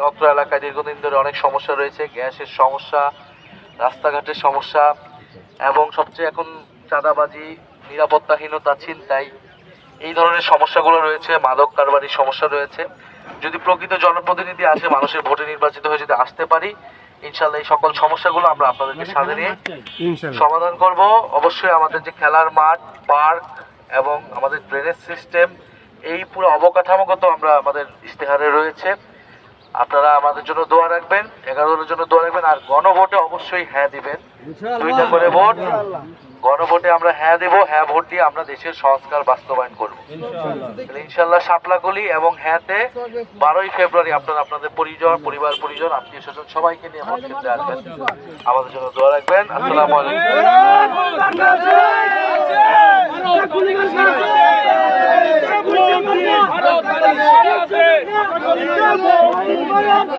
অত্র এলাকায় দীর্ঘদিন ধরে অনেক সমস্যা রয়েছে, গ্যাসের সমস্যা, রাস্তাঘাটের সমস্যা এবং সবচেয়ে এখন চাঁদাবাজি, নিরাপত্তাহীনতা, ছিনতাই, এই ধরনের সমস্যাগুলো রয়েছে, মাদক কারবারির সমস্যা রয়েছে। যদি প্রকৃত জনপ্রতিনিধি আসে, মানুষের ভোটে নির্বাচিত হয়ে যদি আসতে পারি, ইনশাল্লাহ এই সকল সমস্যাগুলো আমরা আপনাদেরকে সাথে নিয়ে সমাধান করব। অবশ্যই আমাদের যে খেলার মাঠ, পার্ক এবং আমাদের ড্রেনেজ সিস্টেম, এই পুরো অবকাঠামোগত আমরা আমাদের ইশতেহারে রয়েছে। আপনারা আমাদের জন্য দোয়া রাখবেন, 11 দলের জন্য দোয়া রাখবেন। আর গণভোটে অবশ্যই হ্যাঁ দিবেন, 2টা করে ভোট। গণভোটে আমরা হ্যাঁ দেব, হ্যাঁ ভোট দিয়ে আমরা দেশের সংস্কার বাস্তবায়ন করব ইনশাল্লাহ। শাপলাকলি এবং হ্যাঁতে 12ই ফেব্রুয়ারি আপনারা আপনাদের পরিবার পরিজন, আত্মীয় স্বজন সবাইকে নিয়ে ভোট কেন্দ্রে আসবেন। আমাদের জন্য দোয়া রাখবেন। আসসালামু আলাইকুম।